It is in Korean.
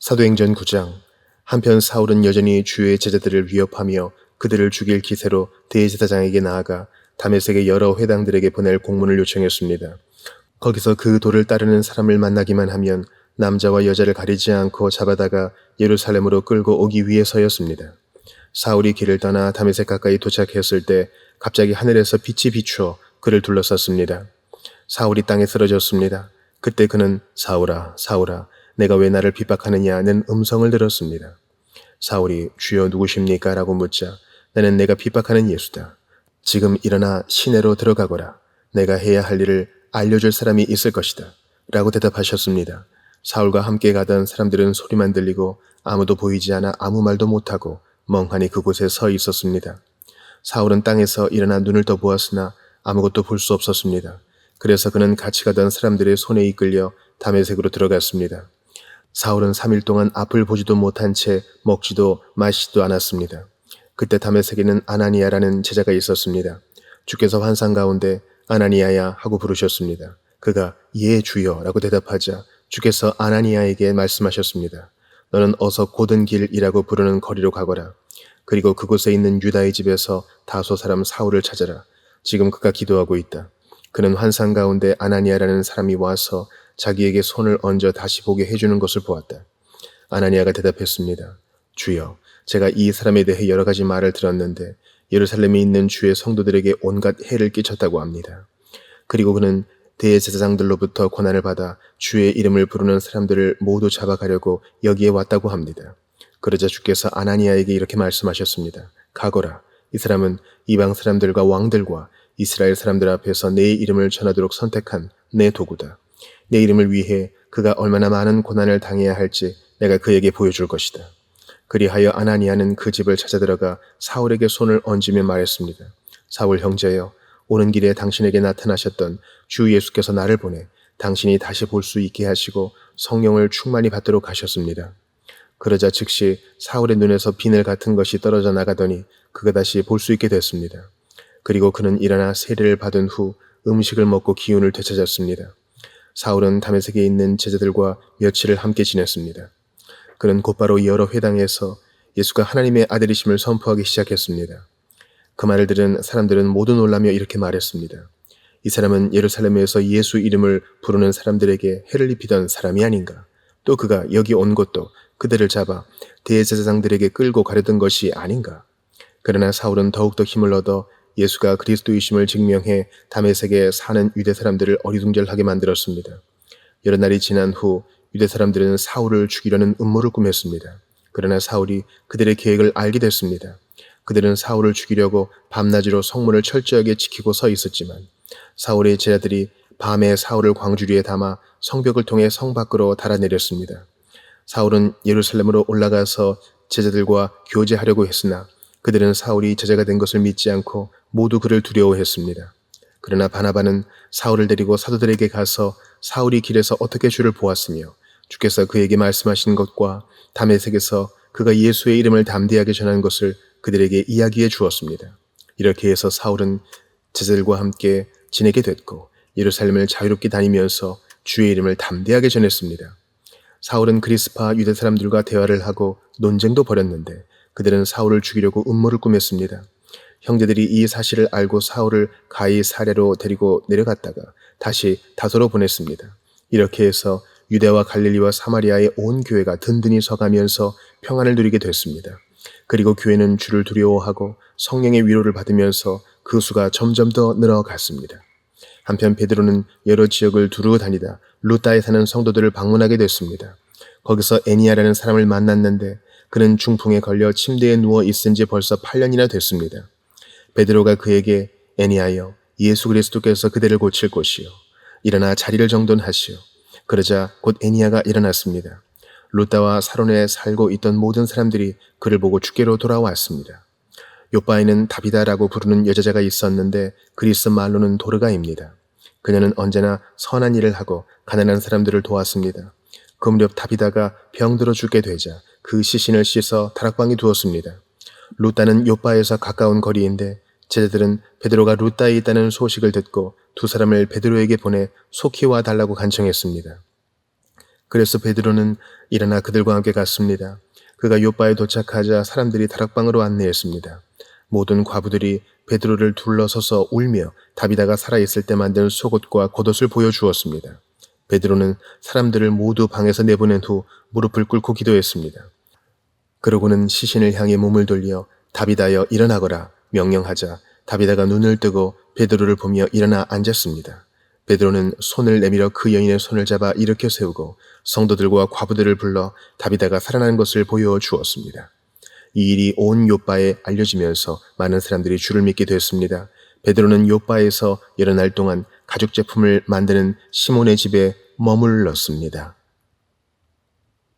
사도행전 9장. 한편 사울은 여전히 주의 제자들을 위협하며 그들을 죽일 기세로 대제사장에게 나아가 다메섹의 여러 회당들에게 보낼 공문을 요청했습니다. 거기서 그 도를 따르는 사람을 만나기만 하면 남자와 여자를 가리지 않고 잡아다가 예루살렘으로 끌고 오기 위해서였습니다. 사울이 길을 떠나 다메섹 가까이 도착했을 때 갑자기 하늘에서 빛이 비추어 그를 둘러쌌습니다. 사울이 땅에 쓰러졌습니다. 그때 그는 사울아, 사울아, 내가 왜 나를 핍박하느냐는 음성을 들었습니다. 사울이 주여 누구십니까? 라고 묻자 나는 내가 핍박하는 예수다. 지금 일어나 시내로 들어가거라. 내가 해야 할 일을 알려줄 사람이 있을 것이다. 라고 대답하셨습니다. 사울과 함께 가던 사람들은 소리만 들리고 아무도 보이지 않아 아무 말도 못하고 멍하니 그곳에 서 있었습니다. 사울은 땅에서 일어나 눈을 떠 보았으나 아무것도 볼 수 없었습니다. 그래서 그는 같이 가던 사람들의 손에 이끌려 다메섹으로 들어갔습니다. 사울은 3일 동안 앞을 보지도 못한 채 먹지도 마시지도 않았습니다. 그때 다메섹에는 아나니아라는 제자가 있었습니다. 주께서 환상 가운데 아나니아야 하고 부르셨습니다. 그가 예 주여 라고 대답하자 주께서 아나니아에게 말씀하셨습니다. 너는 어서 고든 길이라고 부르는 거리로 가거라. 그리고 그곳에 있는 유다의 집에서 다소 사람 사울을 찾아라. 지금 그가 기도하고 있다. 그는 환상 가운데 아나니아라는 사람이 와서 자기에게 손을 얹어 다시 보게 해주는 것을 보았다. 아나니아가 대답했습니다. 주여, 제가 이 사람에 대해 여러 가지 말을 들었는데 예루살렘에 있는 주의 성도들에게 온갖 해를 끼쳤다고 합니다. 그리고 그는 대제사장들로부터 권한을 받아 주의 이름을 부르는 사람들을 모두 잡아가려고 여기에 왔다고 합니다. 그러자 주께서 아나니아에게 이렇게 말씀하셨습니다. 가거라. 이 사람은 이방 사람들과 왕들과 이스라엘 사람들 앞에서 내 이름을 전하도록 선택한 내 도구다. 내 이름을 위해 그가 얼마나 많은 고난을 당해야 할지 내가 그에게 보여줄 것이다. 그리하여 아나니아는 그 집을 찾아 들어가 사울에게 손을 얹으며 말했습니다. 사울 형제여, 오는 길에 당신에게 나타나셨던 주 예수께서 나를 보내 당신이 다시 볼 수 있게 하시고 성령을 충만히 받도록 하셨습니다. 그러자 즉시 사울의 눈에서 비늘 같은 것이 떨어져 나가더니 그가 다시 볼 수 있게 됐습니다. 그리고 그는 일어나 세례를 받은 후 음식을 먹고 기운을 되찾았습니다. 사울은 다메섹에 있는 제자들과 며칠을 함께 지냈습니다. 그는 곧바로 여러 회당에서 예수가 하나님의 아들이심을 선포하기 시작했습니다. 그 말을 들은 사람들은 모두 놀라며 이렇게 말했습니다. 이 사람은 예루살렘에서 예수 이름을 부르는 사람들에게 해를 입히던 사람이 아닌가? 또 그가 여기 온 것도 그들을 잡아 대제사장들에게 끌고 가려던 것이 아닌가? 그러나 사울은 더욱더 힘을 얻어 예수가 그리스도이심을 증명해 다메섹에 사는 유대 사람들을 어리둥절하게 만들었습니다. 여러 날이 지난 후 유대 사람들은 사울을 죽이려는 음모를 꾸몄습니다. 그러나 사울이 그들의 계획을 알게 됐습니다. 그들은 사울을 죽이려고 밤낮으로 성문을 철저하게 지키고 서 있었지만 사울의 제자들이 밤에 사울을 광주리에 담아 성벽을 통해 성 밖으로 달아내렸습니다. 사울은 예루살렘으로 올라가서 제자들과 교제하려고 했으나 그들은 사울이 제자가 된 것을 믿지 않고 모두 그를 두려워했습니다. 그러나 바나바는 사울을 데리고 사도들에게 가서 사울이 길에서 어떻게 주를 보았으며 주께서 그에게 말씀하신 것과 다메섹에서 그가 예수의 이름을 담대하게 전한 것을 그들에게 이야기해 주었습니다. 이렇게 해서 사울은 제자들과 함께 지내게 됐고 예루살렘을 자유롭게 다니면서 주의 이름을 담대하게 전했습니다. 사울은 그리스파 유대 사람들과 대화를 하고 논쟁도 벌였는데 그들은 사울을 죽이려고 음모를 꾸몄습니다. 형제들이 이 사실을 알고 사울을 가이사랴로 데리고 내려갔다가 다시 다소로 보냈습니다. 이렇게 해서 유대와 갈릴리와 사마리아의 온 교회가 든든히 서가면서 평안을 누리게 됐습니다. 그리고 교회는 주를 두려워하고 성령의 위로를 받으면서 그 수가 점점 더 늘어갔습니다. 한편 베드로는 여러 지역을 두루 다니다 루다에 사는 성도들을 방문하게 됐습니다. 거기서 애니아라는 사람을 만났는데 그는 중풍에 걸려 침대에 누워 있은 지 벌써 8년이나 됐습니다. 베드로가 그에게 애니아여, 예수 그리스도께서 그대를 고칠 곳이요. 일어나 자리를 정돈하시오. 그러자 곧 애니아가 일어났습니다. 루다와 사론에 살고 있던 모든 사람들이 그를 보고 주께로 돌아왔습니다. 요바에는 다비다라고 부르는 여자가 있었는데 그리스 말로는 도르가입니다. 그녀는 언제나 선한 일을 하고 가난한 사람들을 도왔습니다. 그 무렵 다비다가 병들어 죽게 되자 그 시신을 씻어 다락방에 두었습니다. 루다는 요바에서 가까운 거리인데 제자들은 베드로가 루다에 있다는 소식을 듣고 두 사람을 베드로에게 보내 속히 와달라고 간청했습니다. 그래서 베드로는 일어나 그들과 함께 갔습니다. 그가 요바에 도착하자 사람들이 다락방으로 안내했습니다. 모든 과부들이 베드로를 둘러서서 울며 다비다가 살아있을 때 만든 속옷과 겉옷을 보여주었습니다. 베드로는 사람들을 모두 방에서 내보낸 후 무릎을 꿇고 기도했습니다. 그러고는 시신을 향해 몸을 돌려 다비다여 일어나거라 명령하자 다비다가 눈을 뜨고 베드로를 보며 일어나 앉았습니다. 베드로는 손을 내밀어 그 여인의 손을 잡아 일으켜 세우고 성도들과 과부들을 불러 다비다가 살아난 것을 보여주었습니다. 이 일이 온 요바에 알려지면서 많은 사람들이 주를 믿게 됐습니다. 베드로는 요바에서 여러 날 동안 가죽 제품을 만드는 시몬의 집에 머물렀습니다.